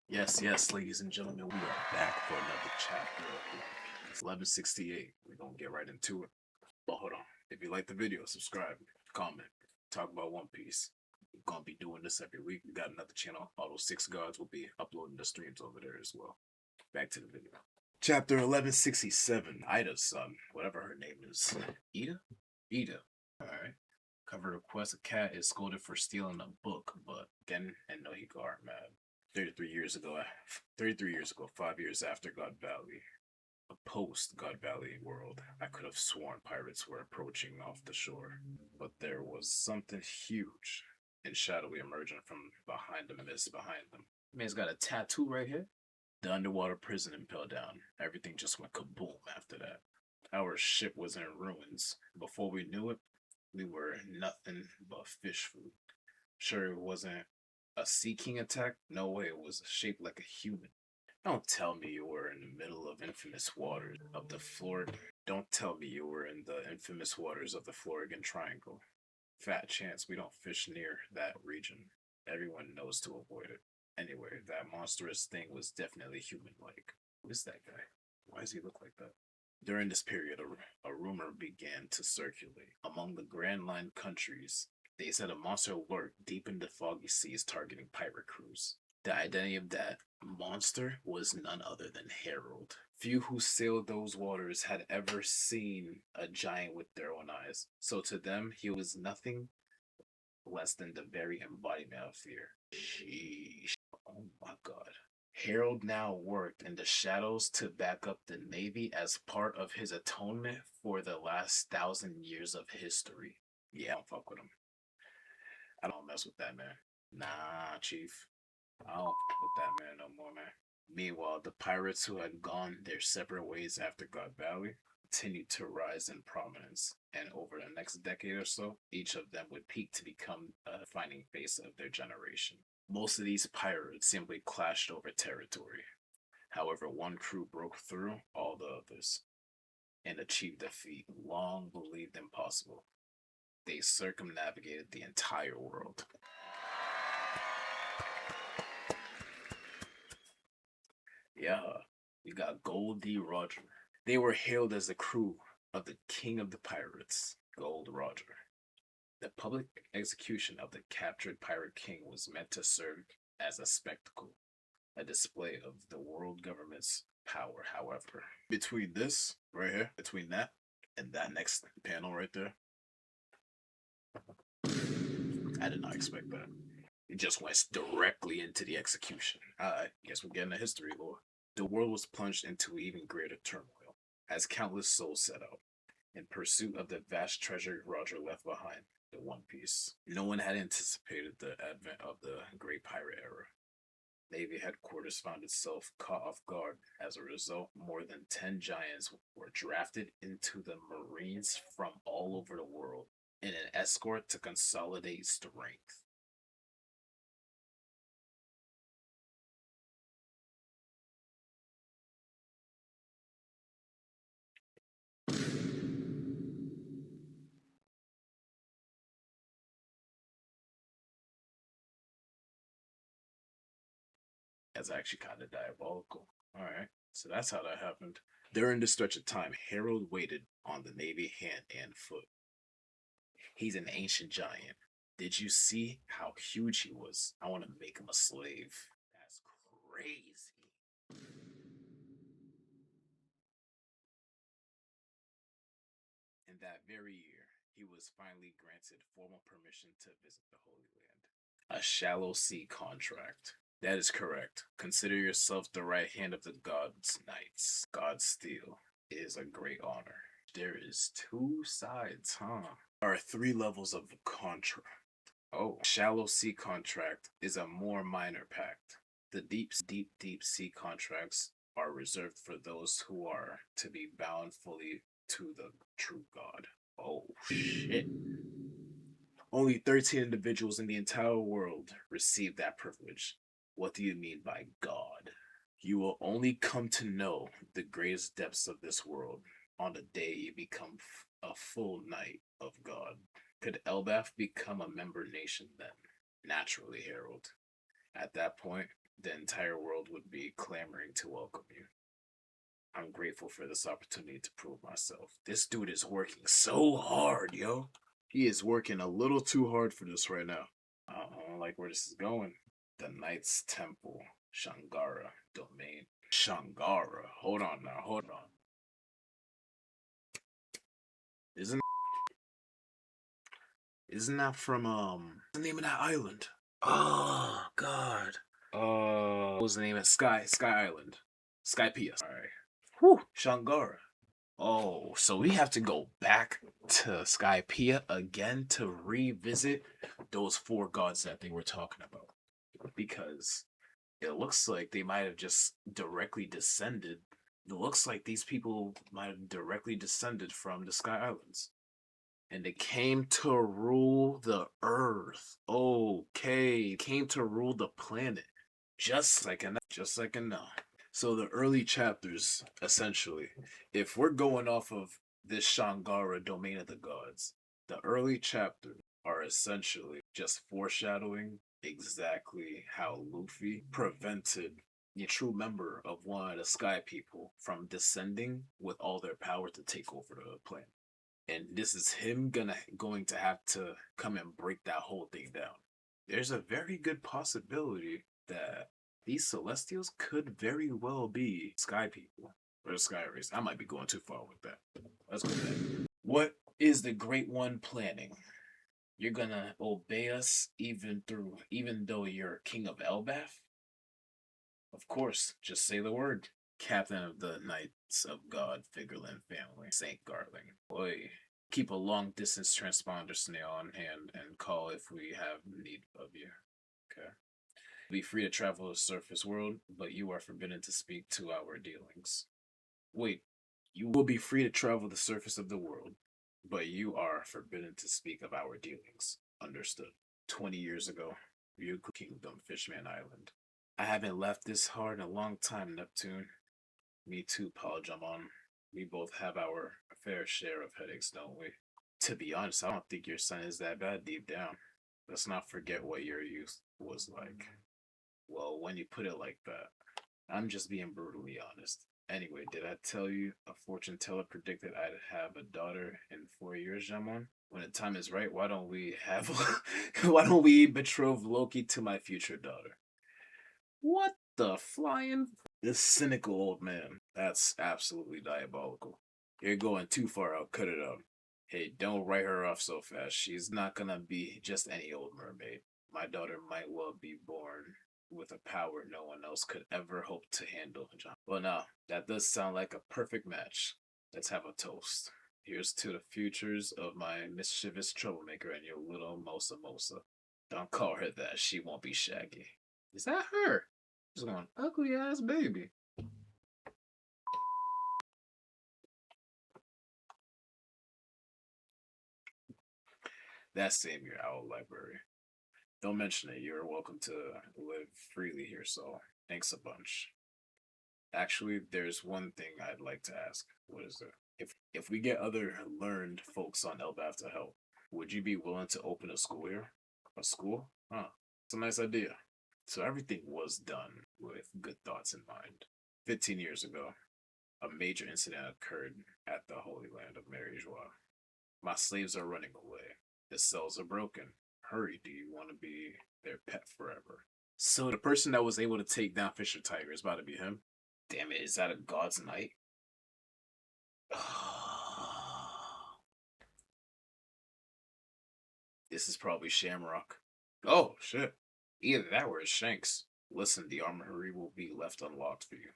Yes, yes, ladies and gentlemen, we are back for another chapter of One Piece. 1168. We're gonna get right into it. But hold on. If you like the video, subscribe, comment, talk about One Piece. We're gonna be doing this every week. We got another channel. All those 6 gods will be uploading the streams over there as well. Back to the video. Chapter 1167. Ida's son, whatever her name is. Ida? Ida. Alright. Cover request: a cat is scolded for stealing a book, but Gen and Nohiko are mad. 33 years ago, 5 years after God Valley, a post God Valley world, I could have sworn pirates were approaching off the shore, but there was something huge and shadowy emerging from behind the mist behind them. Man's got a tattoo right here. The underwater prison impelled down. Everything just went kaboom after that. Our ship was in ruins. Before we knew it, we were nothing but fish food. Sure, it wasn't a Sea King attack? No way, it was shaped like a human. Don't tell me you were in the middle of infamous waters of the Florigan. Don't tell me you were in the infamous waters of the Florigan Triangle. Fat chance we don't fish near that region. Everyone knows to avoid it. Anyway, that monstrous thing was definitely human-like. Who is that guy? Why does he look like that? During this period, a rumor began to circulate among the Grand Line countries. They said a monster lurked deep in the foggy seas targeting pirate crews. The identity of that monster was none other than Harold. Few who sailed those waters had ever seen a giant with their own eyes, so to them he was nothing less than the very embodiment of fear. Sheesh. Oh my god. Harold now worked in the shadows to back up the Navy as part of his atonement for the last 1,000 years of history. Yeah, I don't fuck with him. I don't mess with that man. Nah, Chief. I don't fuck with that man no more, man. Meanwhile, the pirates who had gone their separate ways after God Valley continued to rise in prominence, and over the next decade or so, each of them would peak to become a defining face of their generation. Most of these pirates simply clashed over territory. However, one crew broke through all the others and achieved a feat long believed impossible. They circumnavigated the entire world. Yeah, we got Gold D. Roger. They were hailed as the crew of the King of the Pirates, Gold Roger. The public execution of the captured Pirate King was meant to serve as a spectacle, a display of the world government's power, however. Between this, right here, between that and that next panel right there, I did not expect that. It just went directly into the execution. I guess we're getting a history lore. The world was plunged into even greater turmoil as countless souls set out in pursuit of the vast treasure Roger left behind, the One Piece. No one had anticipated the advent of the Great Pirate Era. Navy headquarters found itself caught off guard. As a result, more than 10 giants were drafted into the Marines from all over the world in an escort to consolidate strength. That's actually kind of diabolical. All right, so that's how that happened. During this stretch of time, Harold waited on the Navy hand and foot. He's an ancient giant. Did you see how huge he was? I want to make him a slave. That's crazy. In that very year, he was finally granted formal permission to visit the Holy Land. A shallow sea contract. That is correct. Consider yourself the right hand of the God's Knights. God's Steel is a great honor. There is two sides, huh? There are 3 levels of the contract. Oh, shallow sea contract is a more minor pact. The deep sea contracts are reserved for those who are to be bound fully to the true God. Oh, shit. Only 13 individuals in the entire world receive that privilege. What do you mean by God? You will only come to know the greatest depths of this world on the day you become a full knight of God. Could Elbaf become a member nation then? Naturally, Harold. At that point, the entire world would be clamoring to welcome you. I'm grateful for this opportunity to prove myself. This dude is working so hard, yo. He is working a little too hard for this right now. I don't like where this is going. The Knights Temple, Shangara domain. Shangara. Hold on now. Hold on. Isn't that from the name of that island? Oh God. What was the name of Sky Island? Skypiea. Alright. Whew. Shangara. Oh, so we have to go back to Skypiea again to revisit those four gods that they were talking about. Because it looks like they might have just directly descended. It looks like these people might have directly descended from the Sky Islands. And they came to rule the earth. Okay, came to rule the planet. Just like in now. So the early chapters, essentially, if we're going off of this Shangara domain of the gods, the early chapters are essentially just foreshadowing exactly how Luffy prevented a true member of one of the Sky People from descending with all their power to take over the planet. And this is him going to have to come and break that whole thing down. There's a very good possibility that these Celestials could very well be Sky People or Sky Race. I might be going too far with that. Let's go back. What is the Great One planning? You're gonna obey us even though you're King of Elbaf? Of course, just say the word. Captain of the Knights of God, Figureland family, Saint Garling. Boy, keep a long distance transponder snail on hand and call if we have need of you. Okay. Be free to travel the surface world, but you are forbidden to speak to our dealings. Wait, you will be free to travel the surface of the world, but you are forbidden to speak of our dealings. Understood. 20 years ago, Ryukyu Kingdom, Fishman Island. I haven't left this hard in a long time, Neptune. Me too, Paul Jamon. We both have our fair share of headaches, don't we? To be honest, I don't think your son is that bad deep down. Let's not forget what your youth was like. Well, when you put it like that, I'm just being brutally honest. Anyway, did I tell you a fortune teller predicted I'd have a daughter in 4 years, Jamon? When the time is right, why don't we betroth Loki to my future daughter? What the flying? This cynical old man. That's absolutely diabolical. You're going too far out. Cut it out. Hey, don't write her off so fast. She's not gonna be just any old mermaid. My daughter might well be born with a power no one else could ever hope to handle, John. Well, now, that does sound like a perfect match. Let's have a toast. Here's to the futures of my mischievous troublemaker and your little Mosa Mosa. Don't call her that. She won't be Shaggy. Is that her? She's going, ugly ass baby. That same year, Owl Library. Don't mention it. You're welcome to live freely here, so thanks a bunch. Actually, there's one thing I'd like to ask. What is it? If we get other learned folks on Elbaf to help, would you be willing to open a school here? A school? Huh. It's a nice idea. So everything was done with good thoughts in mind. 15 years ago, a major incident occurred at the Holy Land of Mary Joie. My slaves are running away. The cells are broken. Hurry, do you want to be their pet forever? So the person that was able to take down Fisher Tiger is about to be him? Damn it, is that a God's Knight? This is probably Shamrock. Oh, shit. Either that or it's Shanks. Listen, the armory will be left unlocked for you.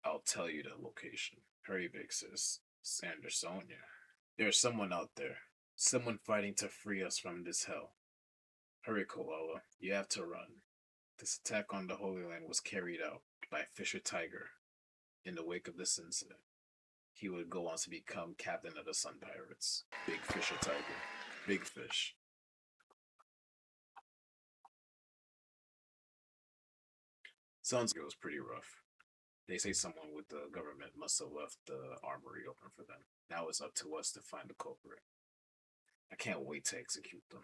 I'll tell you the location. Hurry, Big Sis. Sandersonia. There's someone out there. Someone fighting to free us from this hell. Hurry, Koala. You have to run. This attack on the Holy Land was carried out by Fisher Tiger. In the wake of this incident, he would go on to become captain of the Sun Pirates. Big Fisher Tiger. Big fish. Sounds like it was pretty rough. They say someone with the government must have left the armory open for them. Now it's up to us to find the culprit. I can't wait to execute them.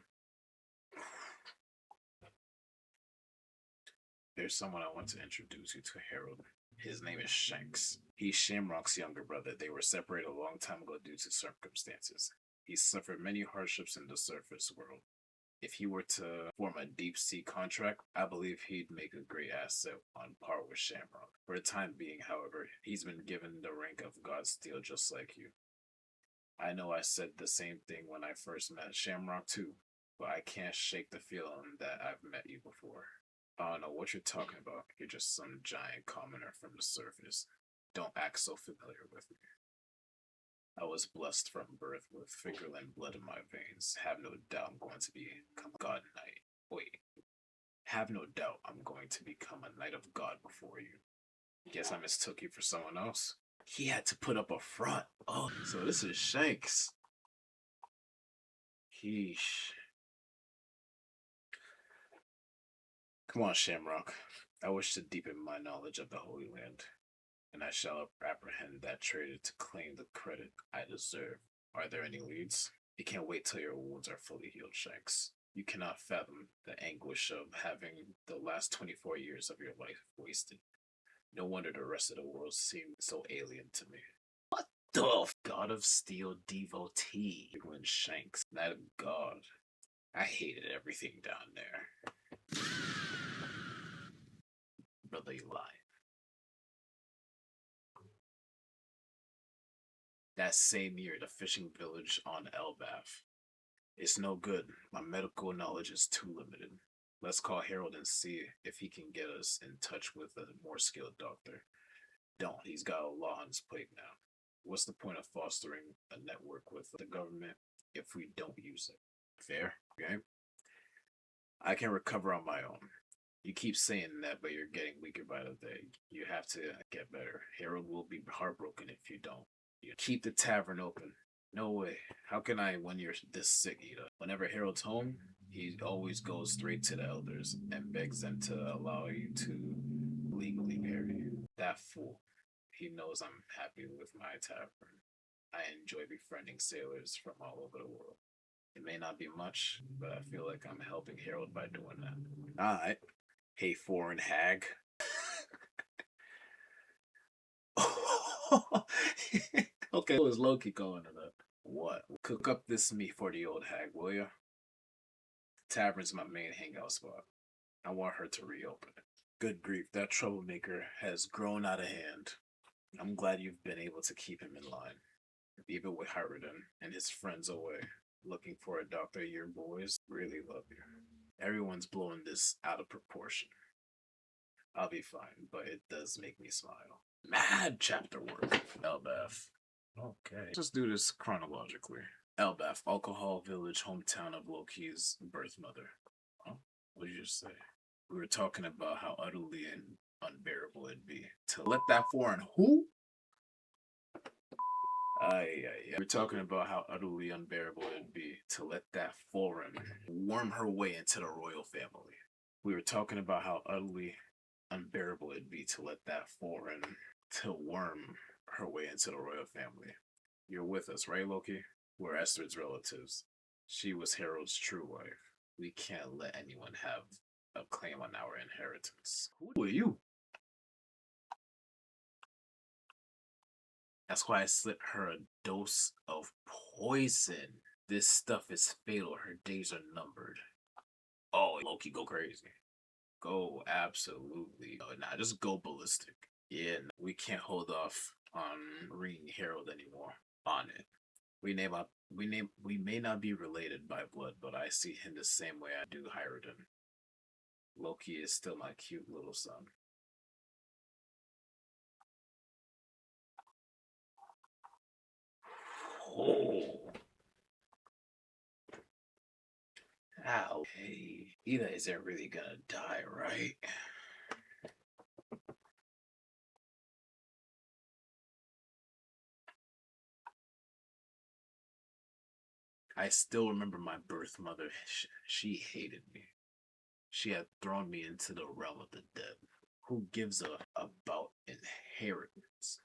There's someone I want to introduce you to, Harold. His name is Shanks. He's Shamrock's younger brother. They were separated a long time ago due to circumstances. He suffered many hardships in the surface world. If he were to form a deep sea contract, I believe he'd make a great asset on par with Shamrock. For the time being, however, he's been given the rank of God Steel just like you. I know I said the same thing when I first met Shamrock too, but I can't shake the feeling that I've met you before. I don't know what you're talking about. You're just some giant commoner from the surface. Don't act so familiar with me. I was blessed from birth with Fingerland blood in my veins. Have no doubt I'm going to become a God Knight. Wait. Have no doubt I'm going to become a Knight of God before you. Guess I mistook you for someone else. He had to put up a front. Oh, so this is Shanks. Heesh. Come on, Shamrock. I wish to deepen my knowledge of the Holy Land, and I shall apprehend that traitor to claim the credit I deserve. Are there any leads? You can't wait till your wounds are fully healed, Shanks. You cannot fathom the anguish of having the last 24 years of your life wasted. No wonder the rest of the world seemed so alien to me. What the God of Steel devotee? When Shanks, Knight of God. I hated everything down there. Brother, you lie. That same year, the fishing village on Elbaf. It's no good. My medical knowledge is too limited. Let's call Harold and see if he can get us in touch with a more skilled doctor. Don't. He's got a lot on his plate now. What's the point of fostering a network with the government if we don't use it? Fair? Okay? I can recover on my own. You keep saying that, but you're getting weaker by the day. You have to get better. Harold will be heartbroken if you don't. You keep the tavern open. No way. How can I when you're this sick, Ida? Whenever Harold's home, he always goes straight to the elders and begs them to allow you to legally marry you. That fool. He knows I'm happy with my tavern. I enjoy befriending sailors from all over the world. It may not be much, but I feel like I'm helping Harold by doing that. Alright. Hey, foreign hag. Okay, it was Loki calling it up. What? Cook up this meat for the old hag, will ya? The tavern's my main hangout spot. I want her to reopen it. Good grief, that troublemaker has grown out of hand. I'm glad you've been able to keep him in line. Even with Harridan and his friends away, looking for a doctor, your boys really love you. Everyone's blowing this out of proportion. I'll be fine, but it does make me smile. Mad chapter work. Elbaf. Okay. Just do this chronologically. Elbaf, alcohol village, hometown of Loki's birth mother. Huh? What did you just say? We were talking about how utterly and unbearable it'd be to let that foreign who? We're talking about how utterly unbearable it'd be to let that foreign worm her way into the royal family. We were talking about how utterly unbearable it'd be to let that foreign to worm her way into the royal family. You're with us, right, Loki? We're Esther's relatives. She was Harold's true wife. We can't let anyone have a claim on our inheritance. Who are you? That's why I slipped her a dose of poison. This stuff is fatal. Her days are numbered. Oh, Loki, go crazy. Go absolutely. Nah, just go ballistic. Yeah, no, we can't hold off on reading Harold anymore. On it. We may not be related by blood, but I see him the same way I do Hyrudan. Loki is still my cute little son. Oh. Ow. Hey, Ida isn't really gonna die, right? I still remember my birth mother. She hated me. She had thrown me into the realm of the dead. Who gives a about inheritance?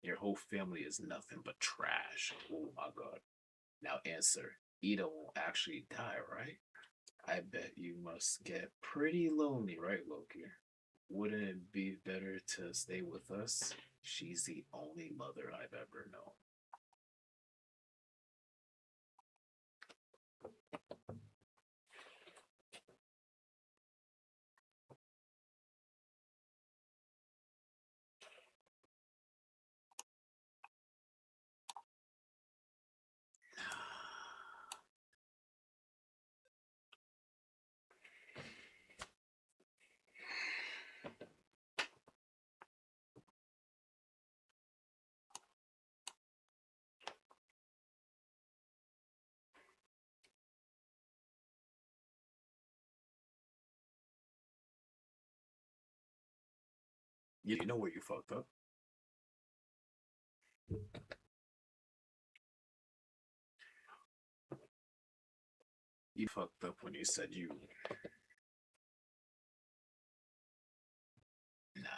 Your whole family is nothing but trash. Oh my god. Now answer. Ida won't actually die, right? I bet you must get pretty lonely, right, Loki? Wouldn't it be better to stay with us? She's the only mother I've ever known. You know where you fucked up? You fucked up when you said you. Nah.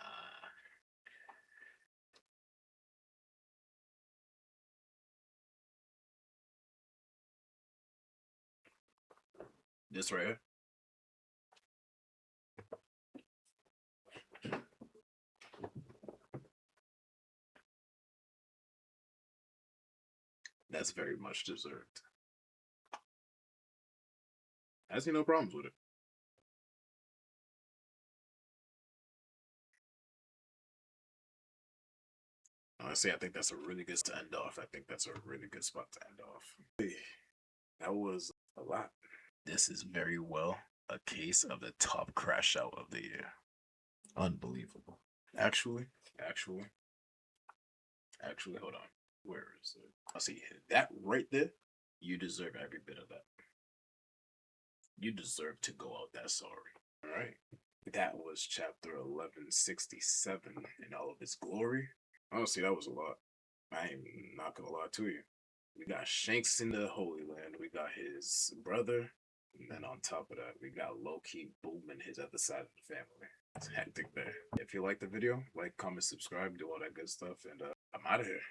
This right here? That's very much deserved. I see no problems with it. Honestly, I think that's a really good to end off. I think that's a really good spot to end off. Hey, that was a lot. This is very well a case of the top crash out of the year. Unbelievable. Actually, actually, actually, hold on. Where is it? I see that right there. You deserve every bit of that. You deserve to go out that sorry. All right. That was chapter 1167 in all of its glory. Honestly, that was a lot. I ain't not gonna lie to you. We got Shanks in the Holy Land. We got his brother. And then on top of that, we got Loki booming his other side of the family. It's hectic there. If you like the video, like, comment, subscribe, do all that good stuff. And I'm out of here.